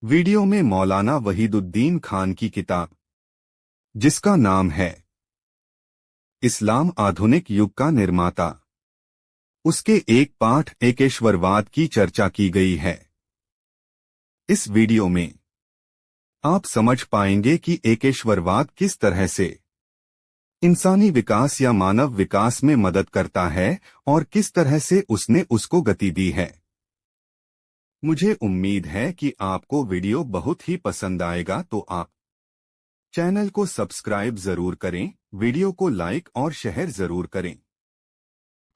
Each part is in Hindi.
वीडियो में मौलाना वहीदुद्दीन खान की किताब जिसका नाम है इस्लाम आधुनिक युग का निर्माता, उसके एक पाठ एकेश्वरवाद की चर्चा की गई है। इस वीडियो में आप समझ पाएंगे कि एकेश्वरवाद किस तरह से इंसानी विकास या मानव विकास में मदद करता है और किस तरह से उसने उसको गति दी है। मुझे उम्मीद है कि आपको वीडियो बहुत ही पसंद आएगा, तो आप चैनल को सब्सक्राइब जरूर करें, वीडियो को लाइक और शेयर जरूर करें।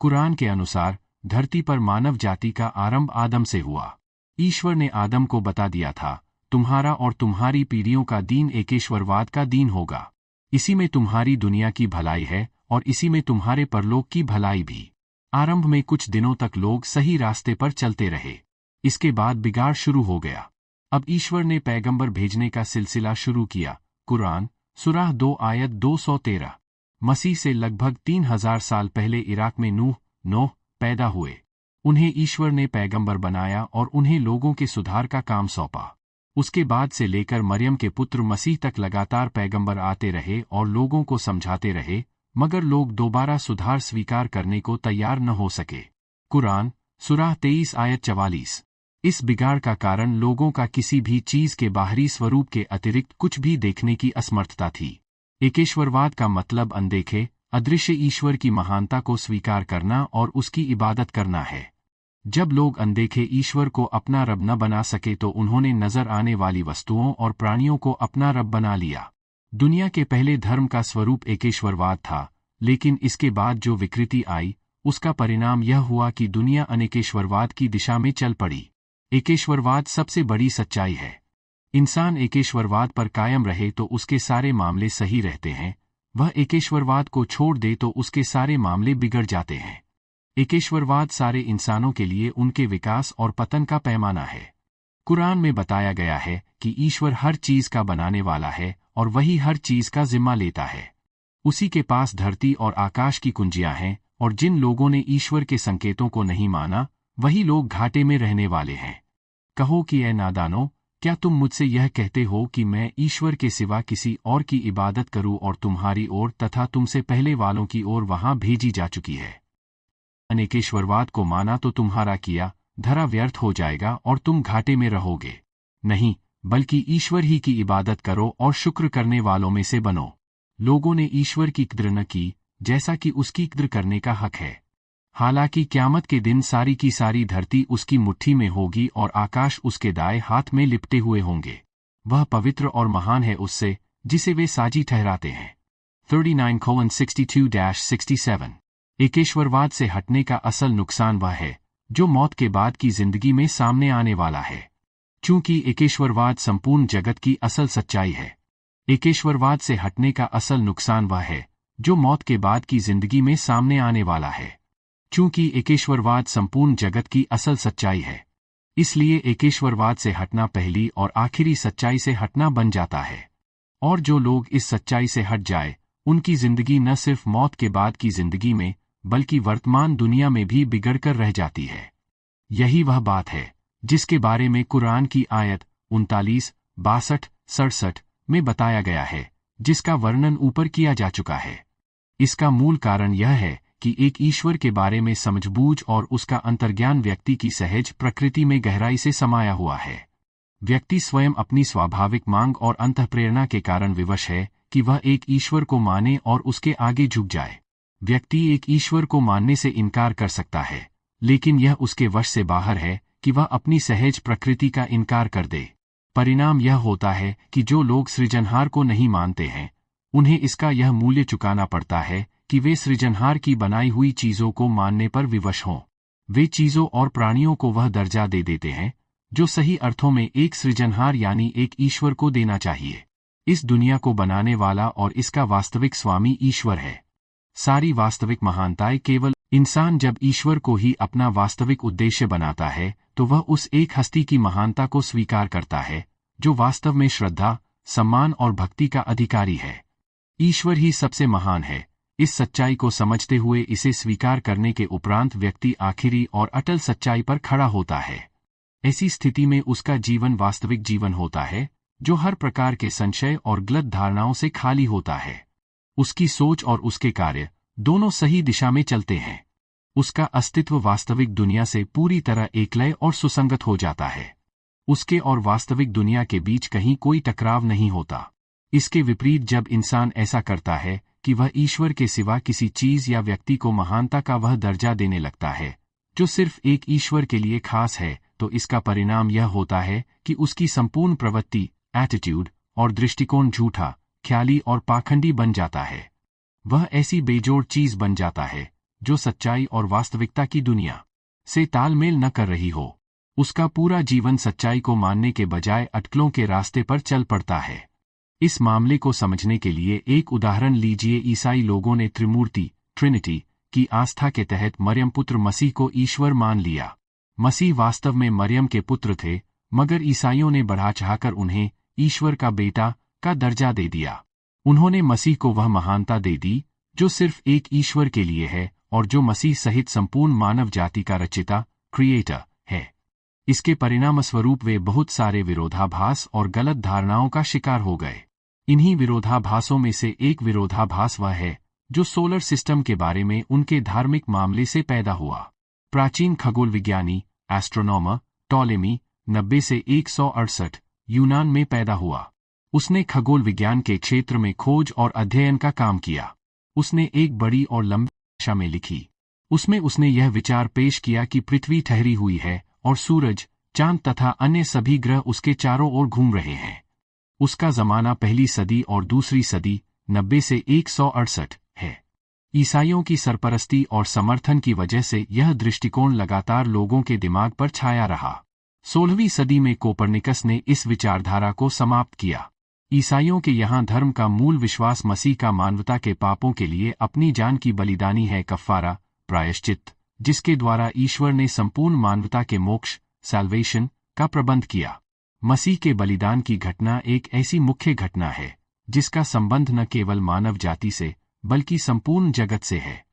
कुरान के अनुसार धरती पर मानव जाति का आरंभ आदम से हुआ। ईश्वर ने आदम को बता दिया था, तुम्हारा और तुम्हारी पीढ़ियों का दीन एकेश्वरवाद का दीन होगा। इसी में तुम्हारी दुनिया की भलाई है और इसी में तुम्हारे परलोक की भलाई भी। आरंभ में कुछ दिनों तक लोग सही रास्ते पर चलते रहे। इसके बाद बिगाड़ शुरू हो गया। अब ईश्वर ने पैगंबर भेजने का सिलसिला शुरू किया। कुरान सूरह 2 आयत 213। मसीह से लगभग 3000 साल पहले इराक में नूह पैदा हुए। उन्हें ईश्वर ने पैगंबर बनाया और उन्हें लोगों के सुधार का काम सौंपा। उसके बाद से लेकर मरियम के पुत्र मसीह तक लगातार पैगंबर आते रहे और लोगों को समझाते रहे, मगर लोग दोबारा सुधार स्वीकार करने को तैयार न हो सके। कुरान सूरह 23 आयत 44। इस बिगाड़ का कारण लोगों का किसी भी चीज के बाहरी स्वरूप के अतिरिक्त कुछ भी देखने की असमर्थता थी। एकेश्वरवाद का मतलब अनदेखे, अदृश्य ईश्वर की महानता को स्वीकार करना और उसकी इबादत करना है। जब लोग अनदेखे ईश्वर को अपना रब न बना सके तो उन्होंने नजर आने वाली वस्तुओं और प्राणियों को अपना रब बना लिया। दुनिया के पहले धर्म का स्वरूप एकेश्वरवाद था, लेकिन इसके बाद जो विकृति आई, उसका परिणाम यह हुआ कि दुनिया अनेकेश्वरवाद की दिशा में चल पड़ी। एकेश्वरवाद सबसे बड़ी सच्चाई है। इंसान एकेश्वरवाद पर कायम रहे तो उसके सारे मामले सही रहते हैं, वह एकेश्वरवाद को छोड़ दे तो उसके सारे मामले बिगड़ जाते हैं। एकेश्वरवाद सारे इंसानों के लिए उनके विकास और पतन का पैमाना है। कुरान में बताया गया है कि ईश्वर हर चीज का बनाने वाला है और वही हर चीज का जिम्मा लेता है। उसी के पास धरती और आकाश की कुंजियां हैं, और जिन लोगों ने ईश्वर के संकेतों को नहीं माना, वही लोग घाटे में रहने वाले हैं। कहो कि ऐ नादानो, क्या तुम मुझसे यह कहते हो कि मैं ईश्वर के सिवा किसी और की इबादत करूं और तुम्हारी ओर तथा तुमसे पहले वालों की ओर वहां भेजी जा चुकी है। अनेकेश्वरवाद को माना तो तुम्हारा किया धरा व्यर्थ हो जाएगा और तुम घाटे में रहोगे। नहीं, बल्कि ईश्वर ही की इबादत करो और शुक्र करने वालों में से बनो। लोगों ने ईश्वर की कद्र न की जैसा कि उसकी कद्र करने का हक है। हालांकि क़यामत के दिन सारी की सारी धरती उसकी मुट्ठी में होगी और आकाश उसके दाएं हाथ में लिपटे हुए होंगे। वह पवित्र और महान है उससे जिसे वे साजी ठहराते हैं। 39:62-67। एकेश्वरवाद से हटने का असल नुकसान वह है जो मौत के बाद की जिंदगी में सामने आने वाला है। चूंकि एकेश्वरवाद संपूर्ण जगत की असल सच्चाई है, एकेश्वरवाद से हटने का असल नुकसान वह है जो मौत के बाद की जिंदगी में सामने आने वाला है। चूंकि एकेश्वरवाद संपूर्ण जगत की असल सच्चाई है, इसलिए एकेश्वरवाद से हटना पहली और आखिरी सच्चाई से हटना बन जाता है। और जो लोग इस सच्चाई से हट जाए, उनकी जिंदगी न सिर्फ मौत के बाद की जिंदगी में बल्कि वर्तमान दुनिया में भी बिगड़कर रह जाती है। यही वह बात है जिसके बारे में कुरान की आयत 39, 62, 67 में बताया गया है, जिसका वर्णन ऊपर किया जा चुका है। इसका मूल कारण यह है कि एक ईश्वर के बारे में समझबूझ और उसका अंतर्ज्ञान व्यक्ति की सहज प्रकृति में गहराई से समाया हुआ है। व्यक्ति स्वयं अपनी स्वाभाविक मांग और अंतःप्रेरणा के कारण विवश है कि वह एक ईश्वर को माने और उसके आगे झुक जाए। व्यक्ति एक ईश्वर को मानने से इनकार कर सकता है, लेकिन यह उसके वश से बाहर है कि वह अपनी सहज प्रकृति का इनकार कर दे। परिणाम यह होता है कि जो लोग सृजनहार को नहीं मानते हैं, उन्हें इसका यह मूल्य चुकाना पड़ता है कि वे सृजनहार की बनाई हुई चीजों को मानने पर विवश हों। वे चीजों और प्राणियों को वह दर्जा दे देते हैं जो सही अर्थों में एक सृजनहार यानी एक ईश्वर को देना चाहिए। इस दुनिया को बनाने वाला और इसका वास्तविक स्वामी ईश्वर है। सारी वास्तविक महानताएं केवल इंसान जब ईश्वर को ही अपना वास्तविक उद्देश्य बनाता है तो वह उस एक हस्ती की महानता को स्वीकार करता है जो वास्तव में श्रद्धा, सम्मान और भक्ति का अधिकारी है। ईश्वर ही सबसे महान है। इस सच्चाई को समझते हुए इसे स्वीकार करने के उपरांत व्यक्ति आखिरी और अटल सच्चाई पर खड़ा होता है। ऐसी स्थिति में उसका जीवन वास्तविक जीवन होता है, जो हर प्रकार के संशय और गलत धारणाओं से खाली होता है। उसकी सोच और उसके कार्य दोनों सही दिशा में चलते हैं। उसका अस्तित्व वास्तविक दुनिया से पूरी तरह एकलय और सुसंगत हो जाता है। उसके और वास्तविक दुनिया के बीच कहीं कोई टकराव नहीं होता। इसके विपरीत जब इंसान ऐसा करता है कि वह ईश्वर के सिवा किसी चीज या व्यक्ति को महानता का वह दर्जा देने लगता है जो सिर्फ एक ईश्वर के लिए खास है, तो इसका परिणाम यह होता है कि उसकी संपूर्ण प्रवृत्ति, एटीट्यूड और दृष्टिकोण झूठा, ख्याली और पाखंडी बन जाता है। वह ऐसी बेजोड़ चीज बन जाता है जो सच्चाई और वास्तविकता की दुनिया से तालमेल न कर रही हो। उसका पूरा जीवन सच्चाई को मानने के बजाय अटकलों के रास्ते पर चल पड़ता है। इस मामले को समझने के लिए एक उदाहरण लीजिए। ईसाई लोगों ने त्रिमूर्ति, ट्रिनिटी की आस्था के तहत मरियम पुत्र मसीह को ईश्वर मान लिया। मसीह वास्तव में मरियम के पुत्र थे, मगर ईसाइयों ने बढ़ा चढ़ाकर उन्हें ईश्वर का बेटा का दर्जा दे दिया। उन्होंने मसीह को वह महानता दे दी जो सिर्फ एक ईश्वर के लिए है और जो मसीह सहित संपूर्ण मानव जाति का रचिता, क्रिएटर है। इसके परिणामस्वरूप वे बहुत सारे विरोधाभास और गलत धारणाओं का शिकार हो गए। इन्हीं विरोधाभासों में से एक विरोधाभास वह है जो सोलर सिस्टम के बारे में उनके धार्मिक मामले से पैदा हुआ। प्राचीन खगोल विज्ञानी एस्ट्रोनॉमर टॉलेमी 90 से 168 यूनान में पैदा हुआ। उसने खगोल विज्ञान के क्षेत्र में खोज और अध्ययन का काम किया। उसने एक बड़ी और लंबी भाषा में लिखी। उसमें उसने यह विचार पेश किया कि पृथ्वी ठहरी हुई है और सूरज, चांद तथा अन्य सभी ग्रह उसके चारों ओर घूम रहे हैं। उसका जमाना पहली सदी और दूसरी सदी 90 से 168 है। ईसाइयों की सरपरस्ती और समर्थन की वजह से यह दृष्टिकोण लगातार लोगों के दिमाग पर छाया रहा। 16वीं सदी में कोपरनिकस ने इस विचारधारा को समाप्त किया। ईसाइयों के यहाँ धर्म का मूल विश्वास मसीह का मानवता के पापों के लिए अपनी जान की बलिदानी है, कफ़ारा, प्रायश्चित, जिसके द्वारा ईश्वर ने संपूर्ण मानवता के मोक्ष, सैल्वेशन का प्रबंध किया। मसीह के बलिदान की घटना एक ऐसी मुख्य घटना है जिसका संबंध न केवल मानव जाति से बल्कि संपूर्ण जगत से है।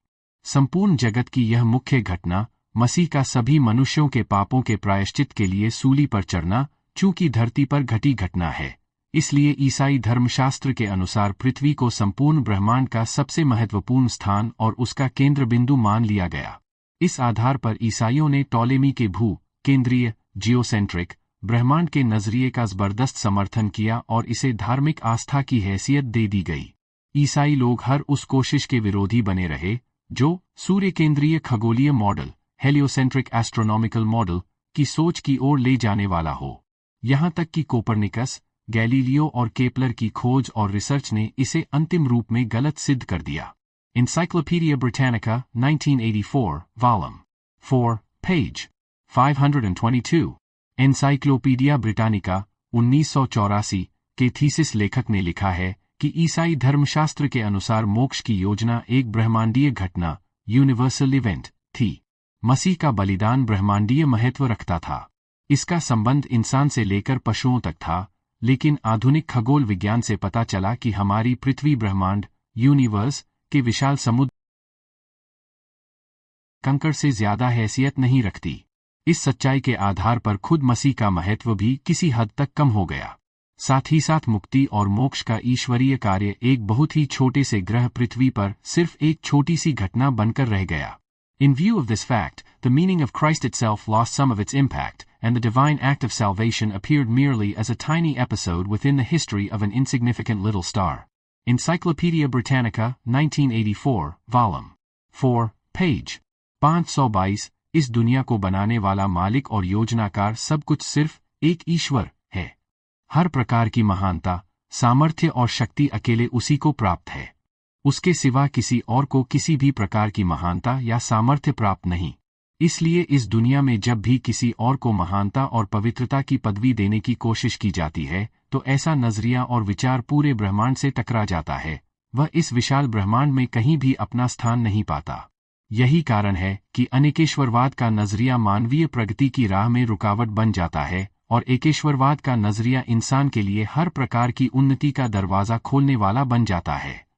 संपूर्ण जगत की यह मुख्य घटना मसीह का सभी मनुष्यों के पापों के प्रायश्चित के लिए सूली पर चढ़ना, चूंकि धरती पर घटी घटना है, इसलिए ईसाई धर्मशास्त्र के अनुसार पृथ्वी को संपूर्ण ब्रह्मांड का सबसे महत्वपूर्ण स्थान और उसका केंद्र बिंदु मान लिया गया। इस आधार पर ईसाइयों ने टॉलेमी के भू केंद्रीय जियोसेंट्रिक ब्रह्मांड के नजरिए का जबरदस्त समर्थन किया और इसे धार्मिक आस्था की हैसियत दे दी गई। ईसाई लोग हर उस कोशिश के विरोधी बने रहे जो सूर्य केंद्रीय खगोलीय मॉडल, हेलियोसेंट्रिक एस्ट्रोनॉमिकल मॉडल की सोच की ओर ले जाने वाला हो। यहाँ तक कि कोपरनिकस, गैलीलियो और केपलर की खोज और रिसर्च ने इसे अंतिम रूप में गलत सिद्ध कर दिया। Encyclopedia Britannica 1984, Volume 4, page 522। Encyclopedia Britannica 1984 के थीसिस लेखक ने लिखा है कि ईसाई धर्मशास्त्र के अनुसार मोक्ष की योजना एक ब्रह्मांडीय घटना, यूनिवर्सल इवेंट थी। मसीह का बलिदान ब्रह्मांडीय महत्व रखता था। इसका संबंध इंसान से लेकर पशुओं तक था, लेकिन आधुनिक खगोल विज्ञान से पता चला कि हमारी पृथ्वी ब्रह्मांड, यूनिवर्स के विशाल समुद्र कंकड़ से ज्यादा हैसियत नहीं रखती। इस सच्चाई के आधार पर खुद मसीह का महत्व भी किसी हद तक कम हो गया। साथ ही साथ मुक्ति और मोक्ष का ईश्वरीय कार्य एक बहुत ही छोटे से ग्रह पृथ्वी पर सिर्फ एक छोटी सी घटना बनकर रह गया। In view of this fact, the meaning of Christ itself lost some of its impact, and the divine act of salvation appeared merely as a tiny episode within the history of an insignificant little star. Encyclopedia Britannica 1984, Volume 4, page 522। इस दुनिया को बनाने वाला मालिक और योजनाकार सब कुछ सिर्फ एक ईश्वर है। हर प्रकार की महानता, सामर्थ्य और शक्ति अकेले उसी को प्राप्त है। उसके सिवा किसी और को किसी भी प्रकार की महानता या सामर्थ्य प्राप्त नहीं। इसलिए इस दुनिया में जब भी किसी और को महानता और पवित्रता की पदवी देने की कोशिश की जाती है, तो ऐसा नजरिया और विचार पूरे ब्रह्मांड से टकरा जाता है। वह इस विशाल ब्रह्मांड में कहीं भी अपना स्थान नहीं पाता। यही कारण है कि अनेकेश्वरवाद का नजरिया मानवीय प्रगति की राह में रुकावट बन जाता है और एकेश्वरवाद का नजरिया इंसान के लिए हर प्रकार की उन्नति का दरवाजा खोलने वाला बन जाता है।